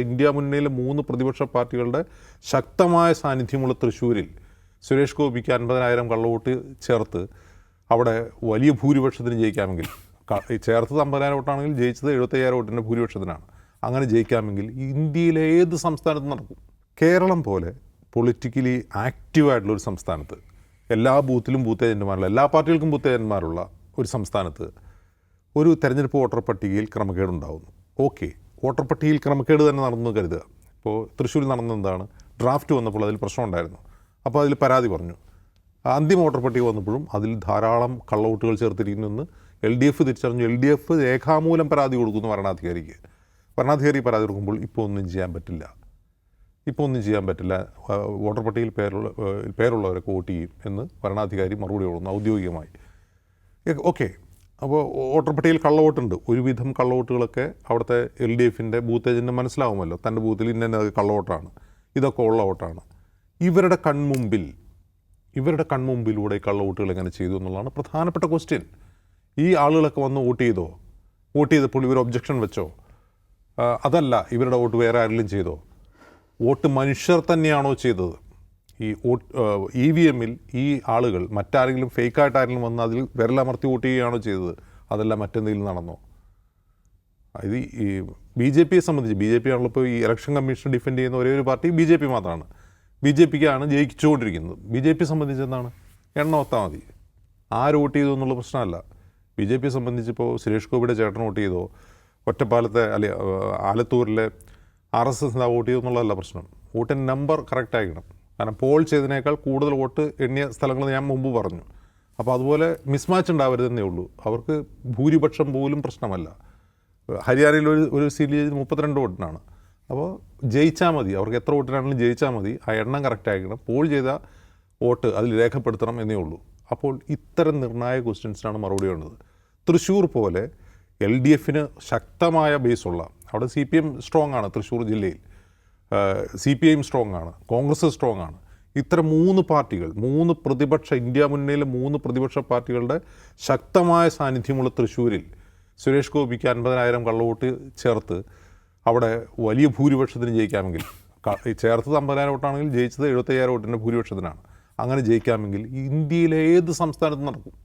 India മുന്നണിയിലെ 3 പ്രതിപക്ഷ പാർട്ടികളുടെ ശക്തമായ സാന്നിധ്യമുള്ള തൃശ്ശൂരിൽ സുരേഷ് ഗോപിക്ക് 50,000 കള്ളവോട്ട് ചേർത്ത് അവിടെ വലിയ ഭൂരിപക്ഷത്തിന് ജയിക്കാമെങ്കിൽ, ചേർത്തത് 50,000 വോട്ടാണെങ്കിൽ ജയിച്ചത് 75,000 വോട്ടിൻ്റെ ഭൂരിപക്ഷത്തിനാണ്. അങ്ങനെ ജയിക്കാമെങ്കിൽ ഇന്ത്യയിലെ ഏത് സംസ്ഥാനത്തും നടക്കും. കേരളം പോലെ പൊളിറ്റിക്കലി ആക്റ്റീവായിട്ടുള്ളൊരു സംസ്ഥാനത്ത്, എല്ലാ ബൂത്തിലും ബൂത്ത് ഏജൻറ്റുമാരുള്ള, എല്ലാ പാർട്ടികൾക്കും ബൂത്ത് ഏജൻറ്റുമാരുള്ള ഒരു സംസ്ഥാനത്ത് ഒരു തെരഞ്ഞെടുപ്പ് വോട്ടർ പട്ടികയിൽ ക്രമക്കേടുണ്ടാകുന്നു. ഓക്കെ, വോട്ടർ പട്ടികയിൽ ക്രമക്കേട് തന്നെ നടന്നു കരുതുക. ഇപ്പോൾ തൃശ്ശൂരിൽ നടന്നതെന്താണ്, ഡ്രാഫ്റ്റ് വന്നപ്പോൾ അതിൽ പ്രശ്നം ഉണ്ടായിരുന്നു. അപ്പോൾ അതിൽ പരാതി പറഞ്ഞു. അന്തിമ വോട്ടർ പട്ടിക വന്നപ്പോഴും അതിൽ ധാരാളം കള്ളവോട്ടുകൾ ചേർത്തിരിക്കുന്നെന്ന് LDF തിരിച്ചറിഞ്ഞു. LDF രേഖാമൂലം പരാതി കൊടുക്കുന്നു വരണാധികാരിക്ക്. വരണാധികാരി പരാതി കൊടുക്കുമ്പോൾ ഇപ്പോൾ ഒന്നും ചെയ്യാൻ പറ്റില്ല, വോട്ടർ പട്ടികയിൽ പേരുള്ളവരൊക്കെ വോട്ട് ചെയ്യും എന്ന് വരണാധികാരി മറുപടി കൊടുക്കുന്നു ഔദ്യോഗികമായി. ഓക്കെ, അപ്പോൾ വോട്ടർ പട്ടികയിൽ കള്ളവോട്ടുണ്ട്. ഒരുവിധം കള്ളവോട്ടുകളൊക്കെ അവിടുത്തെ LDFൻ്റെ ബൂത്ത് ഏജൻറ്റിന് മനസ്സിലാവുമല്ലോ, തൻ്റെ ബൂത്തിൽ ഇന്നത് കള്ളവോട്ടാണ്, ഇതൊക്കെ ഉള്ള വോട്ടാണ്. ഇവരുടെ കൺമുമ്പിലൂടെ കള്ളവോട്ടുകൾ എങ്ങനെ ചെയ്തു എന്നുള്ളതാണ് പ്രധാനപ്പെട്ട ക്വസ്റ്റ്യൻ. ഈ ആളുകളൊക്കെ വന്ന് വോട്ട് ചെയ്തപ്പോൾ ഇവർ ഒബ്ജക്ഷൻ വെച്ചോ? അതല്ല, ഇവരുടെ വോട്ട് വേറെ ആരെങ്കിലും ചെയ്തോ? വോട്ട് മനുഷ്യർ തന്നെയാണോ ചെയ്തത്? ഈ EVM-ൽ ഈ ആളുകൾ മറ്റാരെങ്കിലും ഫേക്കായിട്ട് ആരെങ്കിലും വന്ന് അതിൽ വിരലമർത്തി വോട്ട് ചെയ്യുകയാണോ ചെയ്തത്? അതല്ല മറ്റെന്തെങ്കിലും നടന്നോ? ഇത് ഈ BJPയെ സംബന്ധിച്ച്, BJP ആണല്ലോ ഇപ്പോൾ ഈ ഇലക്ഷൻ കമ്മീഷൻ ഡിഫെൻഡ് ചെയ്യുന്ന ഒരേ ഒരു പാർട്ടി BJP മാത്രമാണ്. BJPക്കാണ് ജയിച്ചുകൊണ്ടിരിക്കുന്നത്. BJP സംബന്ധിച്ച് എന്താണ്, എണ്ണം ഒത്താൽ മതി, ആര് വോട്ട് ചെയ്തു എന്നുള്ള പ്രശ്നമല്ല. BJPയെ സംബന്ധിച്ചിപ്പോൾ സുരേഷ് ഗോപിയുടെ ചേട്ടൻ വോട്ട് ചെയ്തോ, ഒറ്റപ്പാലത്തെ ആലത്തൂരിലെ RSS വോട്ട് ചെയ്തു എന്നുള്ളതല്ല പ്രശ്നം. വോട്ടിൻ്റെ നമ്പർ കറക്റ്റ് ആയിരിക്കണം. കാരണം പോൾ ചെയ്തതിനേക്കാൾ കൂടുതൽ വോട്ട് എണ്ണിയ സ്ഥലങ്ങൾ ഞാൻ മുമ്പ് പറഞ്ഞു. അപ്പോൾ അതുപോലെ മിസ്മാച്ച് ഉണ്ടാവരുതെന്നേ ഉള്ളൂ. അവർക്ക് ഭൂരിപക്ഷം പോലും പ്രശ്നമല്ല. ഹരിയാനയിൽ ഒരു സീറ്റിൽ 32 വോട്ടിനാണ്. അപ്പോൾ ജയിച്ചാൽ മതി, അവർക്ക് എത്ര വോട്ടിനാണെങ്കിലും ജയിച്ചാൽ മതി, ആ എണ്ണം കറക്റ്റ് ആയിരിക്കണം, പോൾ ചെയ്ത വോട്ട് അതിൽ രേഖപ്പെടുത്തണം എന്നേ ഉള്ളൂ. അപ്പോൾ ഇത്തരം നിർണായക ക്വസ്റ്റ്യൻസിനാണ് മറുപടി വേണ്ടത്. തൃശ്ശൂർ പോലെ LDFന് ശക്തമായ ബേസുള്ള, അവിടെ CPM സ്ട്രോങ് ആണ്, തൃശ്ശൂർ ജില്ലയിൽ CPIM സ്ട്രോങ് ആണ്, കോൺഗ്രസ് സ്ട്രോങ് ആണ്. ഇത്തരം 3 പാർട്ടികൾ, ഇന്ത്യ മുന്നണിയിലെ 3 പ്രതിപക്ഷ പാർട്ടികളുടെ ശക്തമായ സാന്നിധ്യമുള്ള തൃശ്ശൂരിൽ സുരേഷ് ഗോപിക്ക് 50,000 കള്ളവോട്ട് ചേർത്ത് അവിടെ വലിയ ഭൂരിപക്ഷത്തിന് ജയിക്കാമെങ്കിൽ, ചേർത്തത് 50,000 വോട്ടാണെങ്കിൽ ജയിച്ചത് 75,000 വോട്ടിൻ്റെ ഭൂരിപക്ഷത്തിനാണ്. അങ്ങനെ ജയിക്കാമെങ്കിൽ ഇന്ത്യയിലെ ഏത് സംസ്ഥാനത്തും നടക്കും.